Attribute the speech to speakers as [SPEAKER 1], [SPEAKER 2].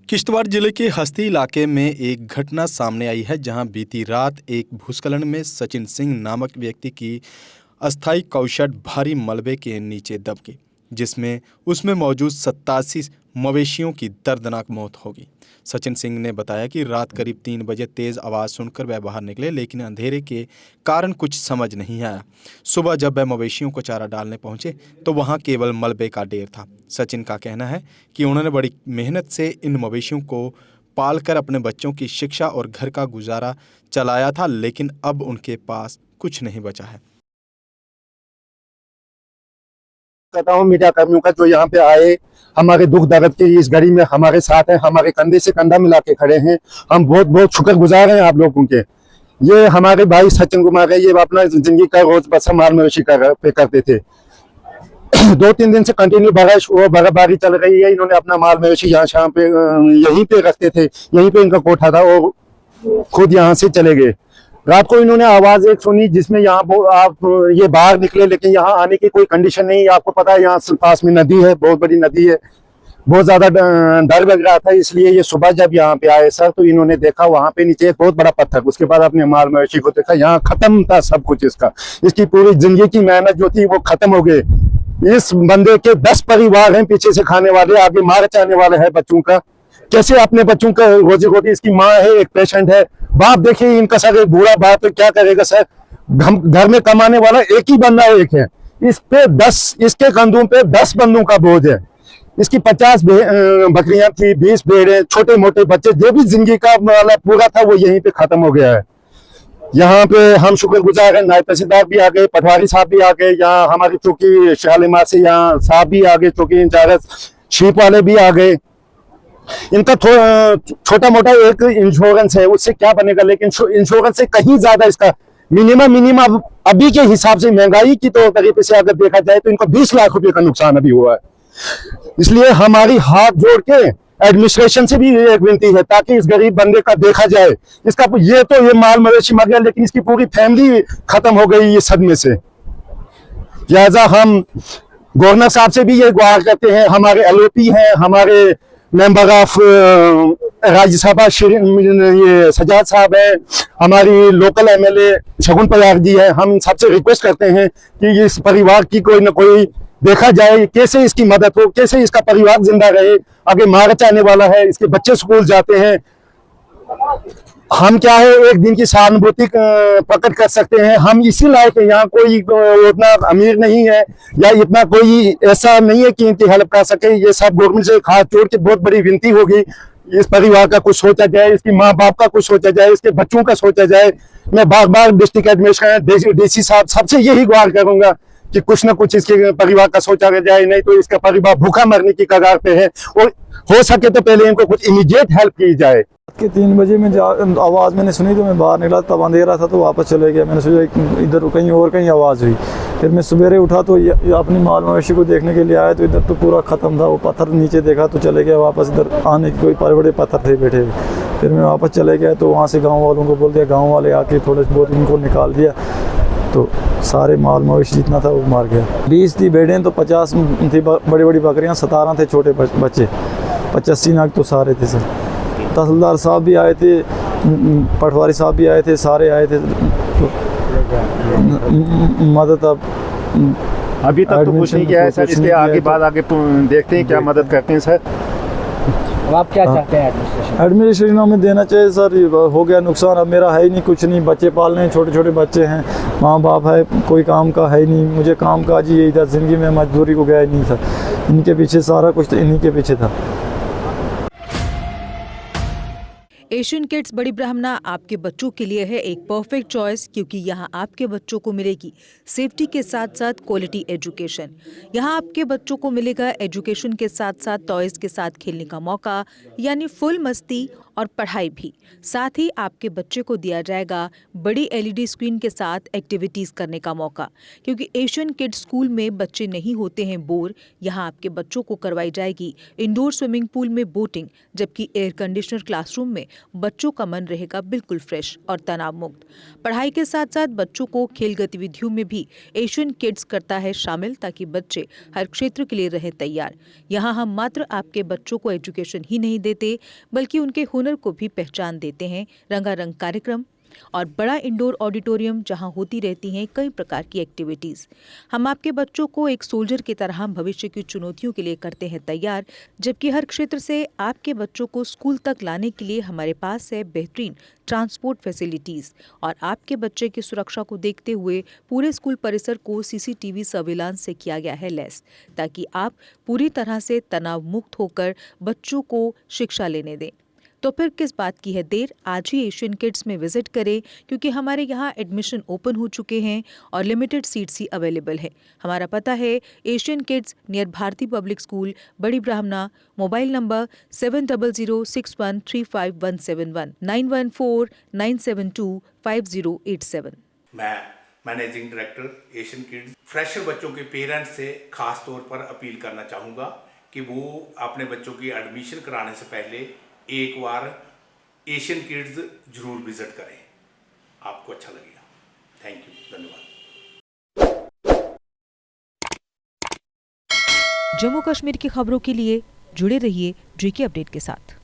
[SPEAKER 1] किश्तवाड़ जिले के हस्ती इलाके में एक घटना सामने आई है जहां बीती रात एक भूस्खलन में सचिन सिंह नामक व्यक्ति की अस्थायी कौशट भारी मलबे के नीचे दब गई, जिसमें उसमें मौजूद 87 मवेशियों की दर्दनाक मौत हो गई। सचिन सिंह ने बताया कि रात करीब 3 बजे तेज आवाज़ सुनकर वह बाहर निकले, लेकिन अंधेरे के कारण कुछ समझ नहीं आया। सुबह जब वह मवेशियों को चारा डालने पहुंचे तो वहां केवल मलबे का ढेर था। सचिन का कहना है कि उन्होंने बड़ी मेहनत से इन मवेशियों को पालकर अपने बच्चों की शिक्षा और घर का गुजारा चलाया था, लेकिन अब उनके पास कुछ नहीं बचा है।
[SPEAKER 2] कहता हूँ मीडिया कर्मियों का जो यहाँ पे आए, हमारे दुख दर्द की इस घड़ी में हमारे साथ हैं, हमारे कंधे से कंधा मिला के खड़े हैं। हम बहुत बहुत शुक्रगुजार हैं आप लोगों के। ये हमारे भाई सचिन कुमार है, ये अपना जिंदगी का रोज बसा माल मवेशी करते थे। 2-3 दिन से कंटिन्यू बर्फबारी चल रही है। इन्होंने अपना माल मवेशी यहाँ शाम पे यहीं पे रखते थे, यहीं पे इनका कोठा था और खुद यहाँ से चले गए। रात को इन्होंने आवाज एक सुनी जिसमें यहाँ आप ये बाहर निकले, लेकिन यहाँ आने की कोई कंडीशन नहीं। आपको पता है यहाँ पास में नदी है, बहुत बड़ी नदी है, बहुत ज्यादा डर लग रहा था। इसलिए ये सुबह जब यहाँ पे आए सर, तो इन्होंने देखा वहां पे नीचे एक बहुत बड़ा पत्थर। उसके बाद अपने माल मवेशी को देखा, यहाँ खत्म था सब कुछ। इसकी पूरी जिंदगी की मेहनत जो थी वो खत्म हो गई। इस बंदे के 10 परिवार हैं पीछे से खाने वाले, आगे मार चाहने वाले हैं बच्चों का। कैसे अपने बच्चों का रोजी रोटी, इसकी माँ है, एक पेशेंट है, बाप देखिए इनका सर एक बूढ़ा बाप तो क्या करेगा सर। घर में कमाने वाला एक ही बंदा एक है, इस पे 10, इसके कंधों पे 10 बंदों का बोझ है। इसकी 50 बकरियां थी, 20 भेड़े, छोटे मोटे बच्चे, जो भी जिंदगी का वाला पूरा था वो यहीं पे खत्म हो गया है। यहाँ पे हम शुक्रगुजार हैं, नायब तहसीलदार भी आ गए, पटवारी साहब भी आ गए, यहाँ हमारी चौकी शालीमार से यहाँ साहब भी आ गए, चौकी इंचार्ज शीप वाले भी आ गए। इनका छोटा मोटा एक इंश्योरेंस है, उससे क्या बनेगा, लेकिन इंश्योरेंस से कहीं ज्यादा इसका मिनिमम अभी के हिसाब से महंगाई की तो तरीके से अगर देखा जाए तो इनको 20 लाख रुपए का नुकसान अभी हुआ है। इसलिए हमारी हाथ जोड़ के एडमिनिस्ट्रेशन से भी एक विनती है ताकि इस गरीब बंदे का देखा जाए। इसका ये माल मवेशी मर गया, लेकिन इसकी पूरी फैमिली खत्म हो गई ये सदमे से। लिहाजा हम गवर्नर साहब से भी ये गुहार करते हैं, हमारे एलओपी हैं, हमारे मेंबर ऑफ राज्यसभा ये सजाद साहब है, हमारी लोकल एमएलए शगुन पयार जी है। हम सबसे रिक्वेस्ट करते हैं कि इस परिवार की कोई ना कोई देखा जाए, कैसे इसकी मदद हो, कैसे इसका परिवार जिंदा रहे। आगे मारा चाहने वाला है, इसके बच्चे स्कूल जाते हैं। हम क्या है एक दिन की सहानुभूति प्रकट कर सकते हैं, हम इसी लायक है। यहाँ कोई उतना अमीर नहीं है या इतना कोई ऐसा नहीं है कि इनकी हेल्प कर सके। ये सब गवर्नमेंट से हाथ जोड़ के बहुत बड़ी विनती होगी, इस परिवार का कुछ सोचा जाए, इसकी माँ बाप का कुछ सोचा जाए, इसके बच्चों का सोचा जाए। मैं बार बार डिस्ट्रिक्ट एडमिनिस्ट्रेटर डीसी साहब सबसे यही गुहार करूंगा कि कुछ ना कुछ इसके परिवार का सोचा जाए, नहीं तो इसका परिवार भूखा मरने की कगार पे है और हो सके तो पहले इनको कुछ इमीडिएट हेल्प की जाए।
[SPEAKER 3] रात के 3 बजे में आवाज़ मैंने सुनी तो मैं बाहर निकला, तब अंधेरा था तो वापस चले गया। मैंने सोचा इधर कहीं आवाज़ हुई, फिर मैं सवेरे उठा तो अपनी माल मवेशी को देखने के लिए आया तो इधर तो पूरा ख़त्म था। वो पत्थर नीचे देखा तो चले गया वापस। इधर आने की कोई बड़े पत्थर थे बैठे हुए, फिर मैं वापस चले गया तो वहाँ से गाँव वालों को बोल दिया, गाँव वाले आके थोड़े बहुत उनको निकाल दिया तो सारे माल मवेशी जितना था वो मार गया। 20 थी भेड़ें तो 50 थी बड़ी बड़ी बकरियाँ, 17 थे छोटे बच्चे, 85 नाग तो सारे थे सर। तहसीलदार साहब भी आए थे, पटवारी साहब भी आए थे, सारे आए थे तो मदद
[SPEAKER 2] अभी तक तो कुछ नहीं किया है सर। इसके आगे देखते हैं क्या मदद करते हैं सर।
[SPEAKER 4] अब आप क्या चाहते हैं
[SPEAKER 3] एडमिनिस्ट्रेशन हमें देना चाहिए सर। हो गया नुकसान, अब मेरा है ही नहीं कुछ नहीं, बच्चे पालने हैं, छोटे छोटे बच्चे हैं, माँ बाप है, कोई काम का है ही नहीं। मुझे काम काज ही इधर ज़िंदगी में मजदूरी को गया ही नहीं था, इनके पीछे सारा कुछ तो इन्हीं के पीछे था।
[SPEAKER 5] एशियन किड्स बड़ी ब्राह्मणा आपके बच्चों के लिए है एक परफेक्ट चॉइस, क्योंकि यहाँ आपके बच्चों को मिलेगी सेफ्टी के साथ साथ क्वालिटी एजुकेशन। यहाँ आपके बच्चों को मिलेगा एजुकेशन के साथ साथ टॉयज के साथ खेलने का मौका, यानी फुल मस्ती और पढ़ाई भी। साथ ही आपके बच्चे को दिया जाएगा बड़ी एलईडी स्क्रीन के साथ एक्टिविटीज़ करने का मौका, क्योंकि एशियन किड्स स्कूल में बच्चे नहीं होते हैं बोर। यहाँ आपके बच्चों को करवाई जाएगी इंडोर स्विमिंग पूल में बोटिंग, जबकि एयर कंडीशनर क्लासरूम में बच्चों का मन रहेगा बिल्कुल फ्रेश और तनाव मुक्त। पढ़ाई के साथ साथ बच्चों को खेल गतिविधियों में भी एशियन किड्स करता है शामिल, ताकि बच्चे हर क्षेत्र के लिए रहे तैयार। यहाँ हम मात्र आपके बच्चों को एजुकेशन ही नहीं देते, बल्कि उनके हुनर को भी पहचान देते हैं। रंगारंग कार्यक्रम और बड़ा इंडोर ऑडिटोरियम जहां होती रहती हैं कई प्रकार की एक्टिविटीज। हम आपके बच्चों को एक सोल्जर की तरह भविष्य की चुनौतियों के लिए करते हैं तैयार, जबकि हर क्षेत्र से आपके बच्चों को स्कूल तक लाने के लिए हमारे पास है बेहतरीन ट्रांसपोर्ट फैसिलिटीज। और आपके बच्चे की सुरक्षा को देखते हुए पूरे स्कूल परिसर को CCTV सर्विलांस से किया गया है लैस, ताकि आप पूरी तरह से तनाव मुक्त होकर बच्चों को शिक्षा लेने दें। तो फिर किस बात की है देर, आज ही एशियन किड्स में विजिट करें, क्योंकि हमारे यहाँ एडमिशन ओपन हो चुके हैं और लिमिटेड सीट्स ही अवेलेबल है। हमारा पता है Asian kids near Bharati public school, Bari Brahmana. Mobile number 7006135171 9149725087।
[SPEAKER 6] मैं managing director Asian kids fresher बच्चों के पेरेंट्स से खास तौर पर अपील करना चाहूँगा कि वो अपने बच्चों की एडमिशन कराने से पहले एक बार एशियन किड्स जरूर विजिट करें, आपको अच्छा लगेगा। थैंक यू, धन्यवाद।
[SPEAKER 5] जम्मू कश्मीर की खबरों के लिए जुड़े रहिए JK अपडेट के साथ।